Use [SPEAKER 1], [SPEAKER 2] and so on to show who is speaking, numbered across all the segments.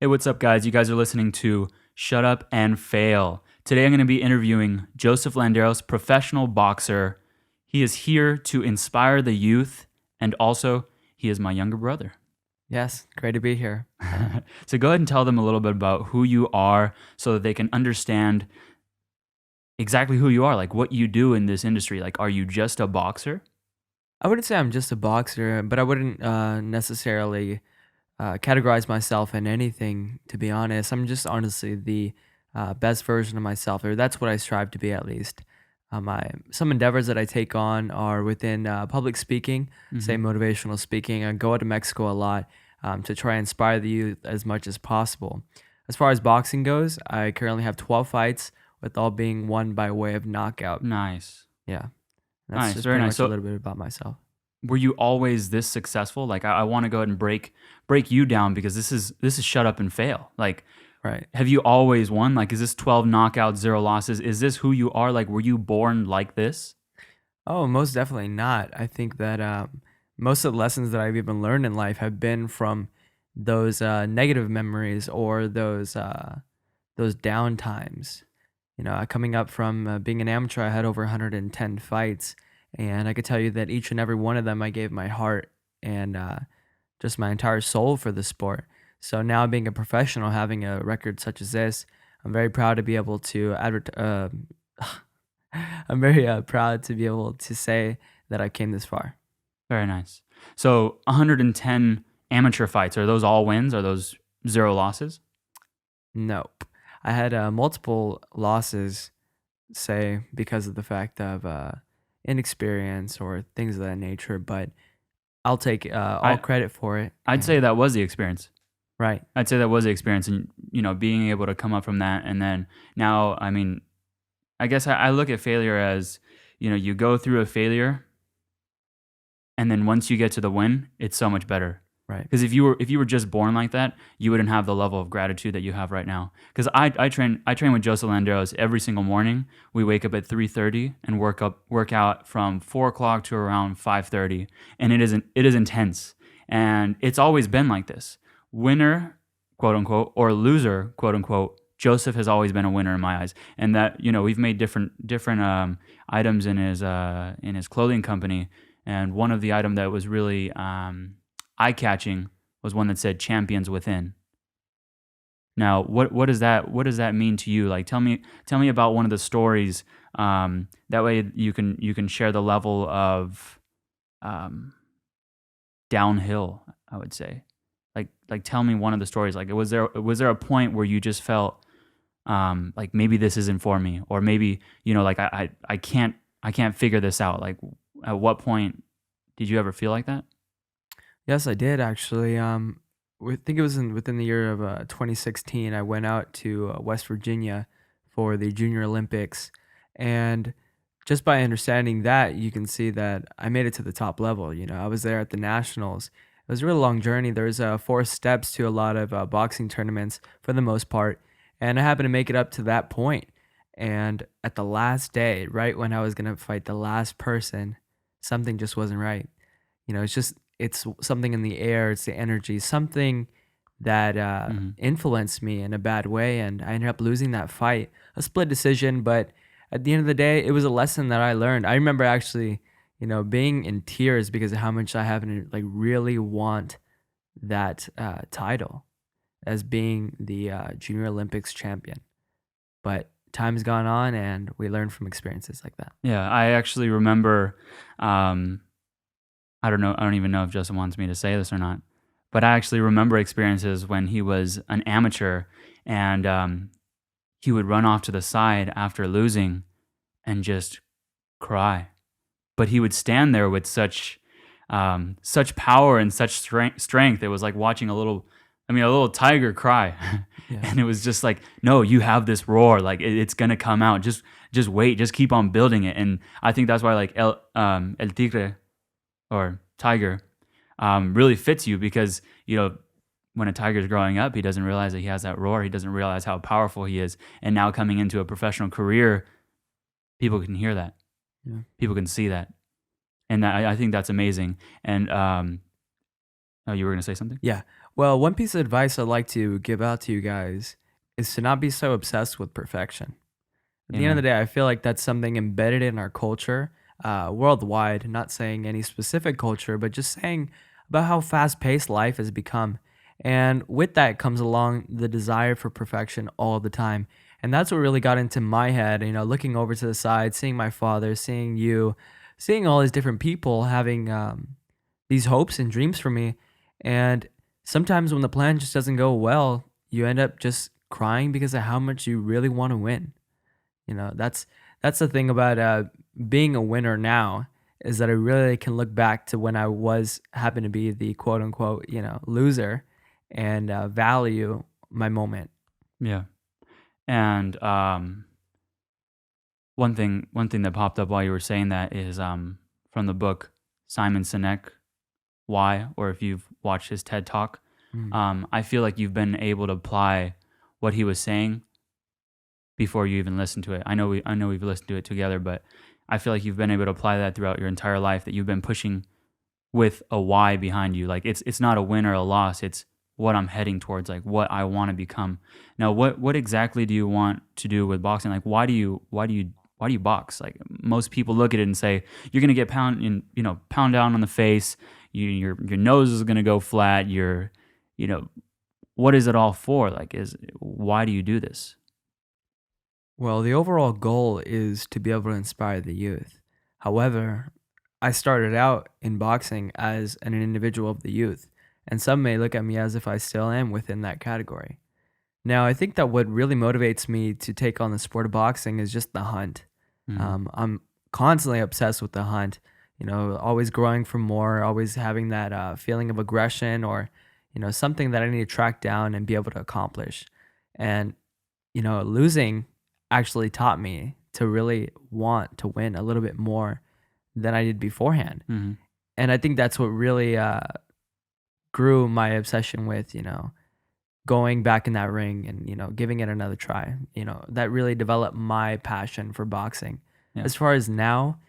[SPEAKER 1] Hey, what's up, guys? You guys are listening to Shut Up and Fail. Today I'm going to be interviewing Joseph Landeros, professional boxer. He is here to inspire the youth, and also he is my younger brother.
[SPEAKER 2] Yes, great to be here.
[SPEAKER 1] So go ahead and tell them a little bit about who you are so that they can understand exactly who you are, like what you do in this industry. Like, are you just a boxer?
[SPEAKER 2] I wouldn't say I'm just a boxer, but I wouldn't necessarily categorize myself in anything, to be honest. I'm just honestly the best version of myself, or that's what I strive to be at least. Some endeavors that I take on are within public speaking, say
[SPEAKER 1] Mm-hmm.
[SPEAKER 2] motivational speaking. I go out to Mexico a lot to try and inspire the youth as much as possible. As far as boxing goes, I currently have 12 fights, with all being won by way of knockout.
[SPEAKER 1] Nice.
[SPEAKER 2] Yeah. That's
[SPEAKER 1] Nice.
[SPEAKER 2] just
[SPEAKER 1] Very
[SPEAKER 2] pretty
[SPEAKER 1] nice.
[SPEAKER 2] much a
[SPEAKER 1] So
[SPEAKER 2] little bit about myself.
[SPEAKER 1] were you always this successful? Like, I want to go ahead and break you down because this is shut up and fail. Like,
[SPEAKER 2] Right.
[SPEAKER 1] have you always won? Like, is this 12 knockouts, zero losses? Is this who you are? Like, were you born like this?
[SPEAKER 2] Oh, most definitely not. I think that most of the lessons that I've even learned in life have been from those negative memories or those down times. Coming up from being an amateur, I had over 110 fights, and I could tell you that each and every one of them I gave my heart and just my entire soul for the sport. So now, being a professional, having a record such as this, I'm very proud to be able to I'm very proud to be able to say that I came this far.
[SPEAKER 1] Very nice. So 110 amateur fights, are those all wins? Are those zero losses?
[SPEAKER 2] Nope. I had multiple losses, say, because of the fact of inexperience or things of that nature, but I'll take all
[SPEAKER 1] I
[SPEAKER 2] credit for it.
[SPEAKER 1] I'd say
[SPEAKER 2] And
[SPEAKER 1] that was the experience.
[SPEAKER 2] right.
[SPEAKER 1] I'd say that was the experience, and being able to come up from that, and then now, I mean, I guess I look at failure as, you go through a failure, and then once you get to the win, it's so much better.
[SPEAKER 2] Right.
[SPEAKER 1] Because if you were just born like that, you wouldn't have the level of gratitude that you have right now. Because I train with Joseph Landeros every single morning. We wake up at 3:30 and work out from 4 o'clock to around 5:30, and it is intense, and it's always been like this. Winner, quote unquote, or loser, quote unquote. Joseph has always been a winner in my eyes, and that we've made different items in his clothing company, and one of the item that was really eye-catching was one that said "Champions Within." Now, what does that mean to you? Like, tell me about one of the stories. That way, you can share the level of um, downhill, I would say. Like, tell me one of the stories. Like, was there a point where you just felt like maybe this isn't for me, or maybe like I can't figure this out. Like, at what point did you ever feel like that?
[SPEAKER 2] Yes, I did actually. I think it was within the year of 2016. I went out to West Virginia for the Junior Olympics, and just by understanding that, you can see that I made it to the top level. I was there at the nationals. It was a real long journey. There's 4 steps to a lot of boxing tournaments for the most part, and I happened to make it up to that point. And at the last day, right when I was gonna fight the last person, something just wasn't right. It's something in the air, it's the energy, something that
[SPEAKER 1] Hmm.
[SPEAKER 2] influenced me in a bad way, and I ended up losing that fight. A split decision, but at the end of the day, it was a lesson that I learned. I remember actually, being in tears because of how much I happen to like really want that title as being the Junior Olympics champion. But time's gone on, and we learn from experiences like that.
[SPEAKER 1] Yeah, I actually remember. Um, I don't know. I don't even know if Justin wants me to say this or not, but I actually remember experiences when he was an amateur, and he would run off to the side after losing and just cry. But he would stand there with such power and such strength. It was like watching a little tiger cry,
[SPEAKER 2] Yeah.
[SPEAKER 1] and it was just like, no, you have this roar. Like, it's gonna come out. Just wait. Just keep on building it. And I think that's why, like, El Tigre, or tiger, really fits you, because when a tiger's growing up, he doesn't realize that he has that roar. He doesn't realize how powerful he is. And now, coming into a professional career, people can hear that.
[SPEAKER 2] Yeah.
[SPEAKER 1] People can see that, and I think that's amazing. And Oh, you were gonna say something?
[SPEAKER 2] Yeah. Well, one piece of advice I'd like to give out to you guys is to not be so obsessed with perfection. At the end of the
[SPEAKER 1] Amen.
[SPEAKER 2] day, I feel like that's something embedded in our culture, worldwide. Not saying any specific culture, but just saying about how fast paced life has become. And with that comes along the desire for perfection all the time. And that's what really got into my head, looking over to the side, seeing my father, seeing you, seeing all these different people having these hopes and dreams for me. And sometimes when the plan just doesn't go well, you end up just crying because of how much you really want to win. That's the thing about being a winner now, is that I really can look back to when I was happened to be the quote unquote loser, and value my moment.
[SPEAKER 1] Yeah. And one thing that popped up while you were saying that is from the book Simon Sinek, Why, or if you've watched his TED Talk.
[SPEAKER 2] Mm.
[SPEAKER 1] I feel like you've been able to apply what he was saying before you even listened to it. I know we've listened to it together, but I feel like you've been able to apply that throughout your entire life. That you've been pushing with a why behind you. Like it's not a win or a loss. It's what I'm heading towards. Like what I want to become. Now, what exactly do you want to do with boxing? Like why do you box? Like most people look at it and say you're gonna get pound down on the face. Your nose is gonna go flat. You know what is it all for? Like is why do you do this?
[SPEAKER 2] Well, the overall goal is to be able to inspire the youth. However, I started out in boxing as an individual of the youth, and some may look at me as if I still am within that category. Now, I think that what really motivates me to take on the sport of boxing is just the hunt.
[SPEAKER 1] Hmm.
[SPEAKER 2] I'm constantly obsessed with the hunt, always growing for more, always having that feeling of aggression, or, something that I need to track down and be able to accomplish. And, losing actually taught me to really want to win a little bit more than I did beforehand.
[SPEAKER 1] Hmm.
[SPEAKER 2] And I think that's what really grew my obsession with, going back in that ring and giving it another try. That really developed my passion for boxing.
[SPEAKER 1] Yeah.
[SPEAKER 2] As far as now,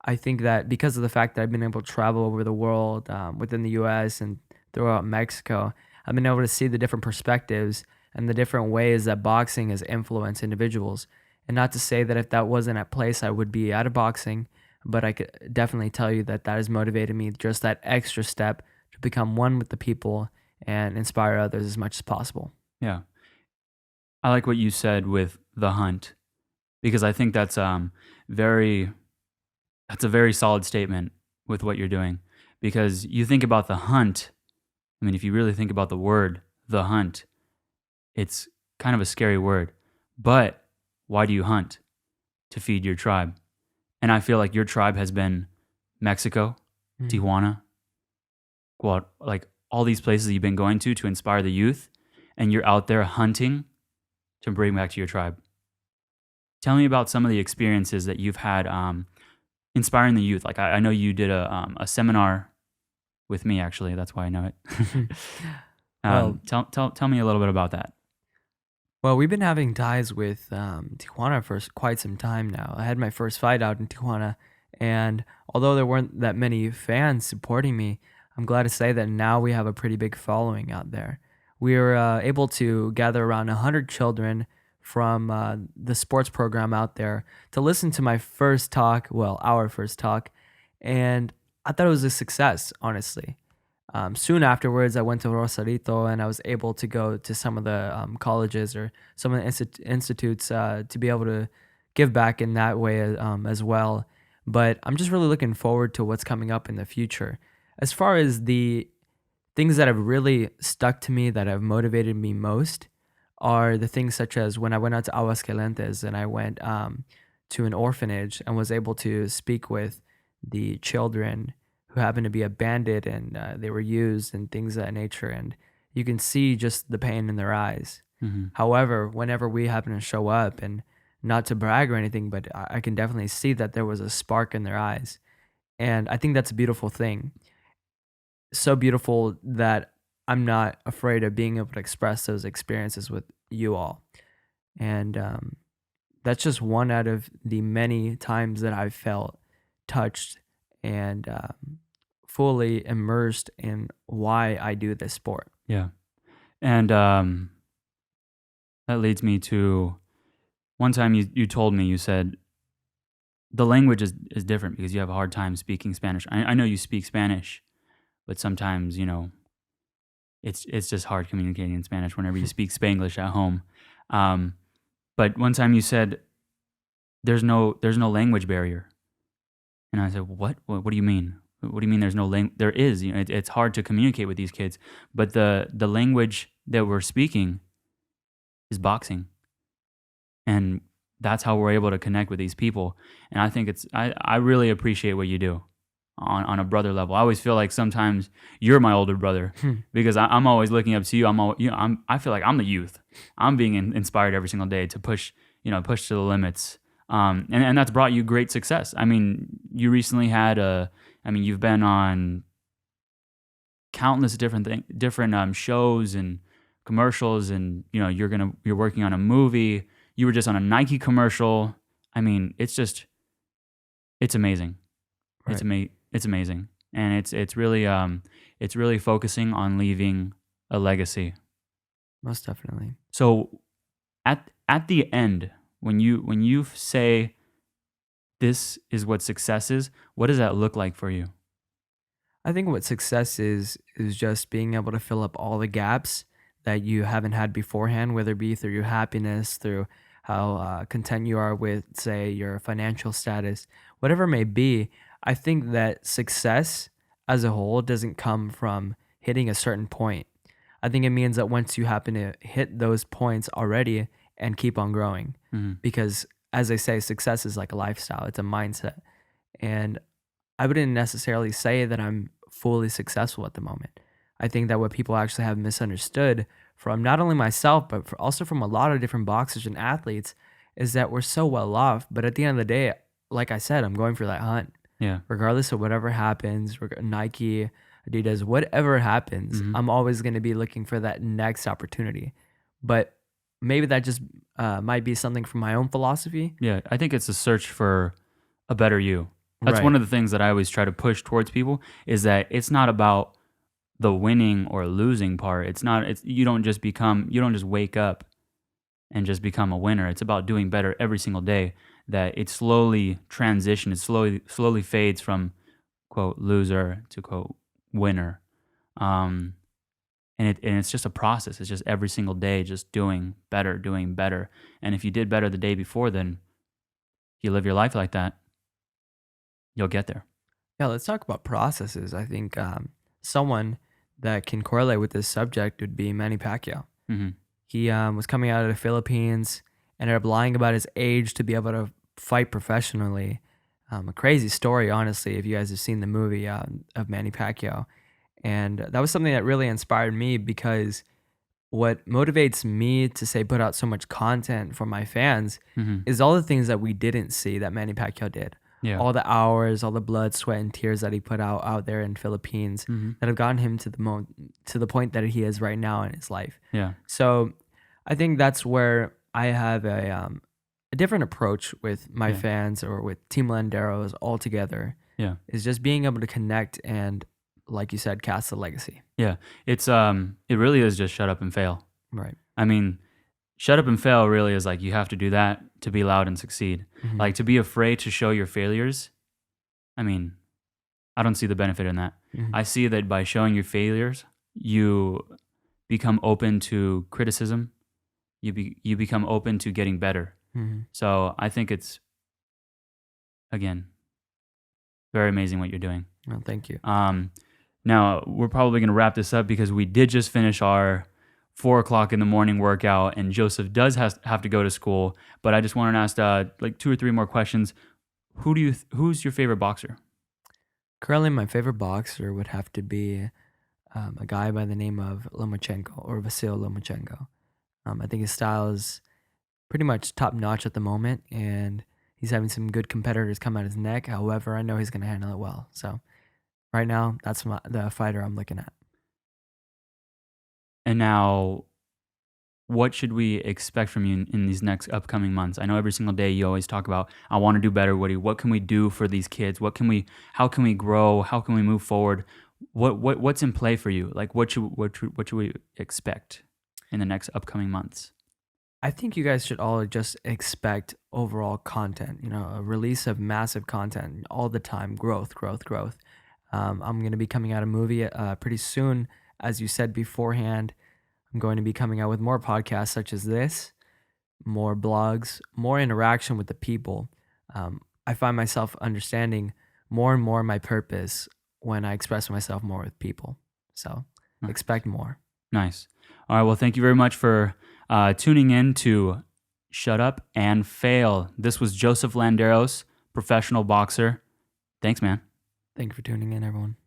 [SPEAKER 2] I think that because of the fact that I've been able to travel over the world, within the US and throughout Mexico, I've been able to see the different perspectives and the different ways that boxing has influenced individuals. And not to say that if that wasn't at place I would be out of boxing, but I could definitely tell you that that has motivated me just that extra step to become one with the people and inspire others as much as possible.
[SPEAKER 1] Yeah. I like what you said with the hunt because I think very that's a very solid statement with what you're doing because you think about the hunt. I mean, if you really think about the word, the hunt, it's kind of a scary word. But why do you hunt? To feed your tribe. And I feel like your tribe has been Mexico,
[SPEAKER 2] Mm.
[SPEAKER 1] Tijuana, like all these places you've been going to inspire the youth, and you're out there hunting to bring back to your tribe. Tell me about some of the experiences that you've had inspiring the youth. Like I know you did a seminar with me, actually. That's why I know it.
[SPEAKER 2] Well,
[SPEAKER 1] Tell me a little bit about that.
[SPEAKER 2] well, we've been having ties with Tijuana for quite some time now. I had my first fight out in Tijuana, and although there weren't that many fans supporting me, I'm glad to say that now we have a pretty big following out there. We were able to gather around 100 children from the sports program out there to listen to my first talk, well, our first talk, and I thought it was a success, honestly. Soon afterwards, I went to Rosarito and I was able to go to some of the colleges or some of the institutes to be able to give back in that way as well. But I'm just really looking forward to what's coming up in the future. As far as the things that have really stuck to me that have motivated me most are the things such as when I went out to Aguascalientes and I went to an orphanage and was able to speak with the children who happened to be abandoned and they were used and things of that nature. And you can see just the pain in their eyes.
[SPEAKER 1] Hmm.
[SPEAKER 2] However, whenever we happen to show up, and not to brag or anything, but I can definitely see that there was a spark in their eyes. And I think that's a beautiful thing. So beautiful that I'm not afraid of being able to express those experiences with you all. And that's just one out of the many times that I've felt touched and fully immersed in why I do this sport.
[SPEAKER 1] Yeah. And that leads me to one time you told me, you said the language is different because you have a hard time speaking Spanish. I know you speak Spanish, but sometimes, it's just hard communicating in Spanish whenever you speak Spanglish at home. Um, but one time you said there's no language barrier. And I said, what do you mean? What do you mean there's no language? There is. It's hard to communicate with these kids, but the language that we're speaking is boxing, and that's how we're able to connect with these people. And I think I really appreciate what you do on a brother level. I always feel like sometimes you're my older brother because I'm always looking up to you. I feel like I'm the youth. I'm being inspired every single day to push to the limits. And that's brought you great success. I mean, you recently you've been on countless different shows and commercials, and you're working on a movie. You were just on a Nike commercial. I mean, it's amazing.
[SPEAKER 2] Right.
[SPEAKER 1] It's amazing, and it's really focusing on leaving a legacy.
[SPEAKER 2] Most definitely.
[SPEAKER 1] So at the end, when you say this is what success is, what does that look like for you?
[SPEAKER 2] I think what success is just being able to fill up all the gaps that you haven't had beforehand, whether it be through your happiness, through how content you are with, say, your financial status, whatever it may be. I think that success as a whole doesn't come from hitting a certain point. I think it means that once you happen to hit those points already and keep on growing,
[SPEAKER 1] Hmm.
[SPEAKER 2] because as they say, success is like a lifestyle, it's a mindset. And I wouldn't necessarily say that I'm fully successful at the moment. I think that what people actually have misunderstood from not only myself, but also from a lot of different boxers and athletes is that we're so well off. But at the end of the day, like I said, I'm going for that hunt.
[SPEAKER 1] Yeah.
[SPEAKER 2] Regardless of whatever happens, Nike, Adidas, whatever happens,
[SPEAKER 1] Hmm.
[SPEAKER 2] I'm always going to be looking for that next opportunity. But maybe that just might be something from my own philosophy.
[SPEAKER 1] Yeah. I think it's a search for a better you. That's
[SPEAKER 2] Right.
[SPEAKER 1] one of the things that I always try to push towards people is that it's not about the winning or losing part. You don't just wake up and just become a winner. It's about doing better every single day. That it slowly transitions, it slowly fades from quote loser to quote winner. Um, and it's just a process. It's just every single day, just doing better, doing better. And if you did better the day before, then you live your life like that, you'll get there.
[SPEAKER 2] Yeah, let's talk about processes. I think someone that can correlate with this subject would be Manny Pacquiao.
[SPEAKER 1] Hmm.
[SPEAKER 2] He was coming out of the Philippines, ended up lying about his age to be able to fight professionally. A crazy story, honestly, if you guys have seen the movie of Manny Pacquiao. And that was something that really inspired me because what motivates me to say put out so much content for my fans
[SPEAKER 1] Hmm.
[SPEAKER 2] is all the things that we didn't see that Manny Pacquiao did.
[SPEAKER 1] Yeah.
[SPEAKER 2] All the hours, all the blood, sweat, and tears that he put out there in Philippines
[SPEAKER 1] Hmm.
[SPEAKER 2] that have gotten him to the point that he is right now in his life.
[SPEAKER 1] Yeah.
[SPEAKER 2] So I think that's where I have a different approach with my
[SPEAKER 1] Yeah.
[SPEAKER 2] fans or with Team Landeros altogether
[SPEAKER 1] Yeah.
[SPEAKER 2] is just being able to connect and, like you said, cast a legacy.
[SPEAKER 1] Yeah. It really is just shut up and fail.
[SPEAKER 2] Right.
[SPEAKER 1] I mean, shut up and fail really is like you have to do that to be loud and succeed.
[SPEAKER 2] Mhm.
[SPEAKER 1] Like to be afraid to show your failures. I mean, I don't see the benefit in that.
[SPEAKER 2] Mhm.
[SPEAKER 1] I see that by showing your failures, you become open to criticism. You become open to getting better.
[SPEAKER 2] Mhm.
[SPEAKER 1] So I think it's again very amazing what you're doing.
[SPEAKER 2] Well, thank you.
[SPEAKER 1] Now we're probably going to wrap this up because we did just finish our 4 o'clock in the morning workout, and Joseph does have to go to school. But I just wanted to ask like 2 or 3 more questions. Who's your favorite boxer?
[SPEAKER 2] Currently, my favorite boxer would have to be a guy by the name of Lomachenko or Vasil Lomachenko. I think his style is pretty much top notch at the moment, and he's having some good competitors come at his neck. However, I know he's going to handle it well. So right now, that's the fighter I'm looking at.
[SPEAKER 1] And now what should we expect from you in these next upcoming months? I know every single day you always talk about, I want to do better, Woody. What can we do for these kids? How can we grow? How can we move forward? What's in play for you? Like, what should we expect in the next upcoming months?
[SPEAKER 2] I think you guys should all just expect overall content, a release of massive content all the time, growth, growth, growth. I'm going to be coming out a movie pretty soon. As you said beforehand, I'm going to be coming out with more podcasts such as this, more blogs, more interaction with the people. I find myself understanding more and more my purpose when I express myself more with people. So
[SPEAKER 1] Nice.
[SPEAKER 2] expect more.
[SPEAKER 1] Nice. All right. Well, thank you very much for tuning in to Shut Up and Fail. This was Joseph Landeros, professional boxer. Thanks, man.
[SPEAKER 2] Thank you for tuning in, everyone.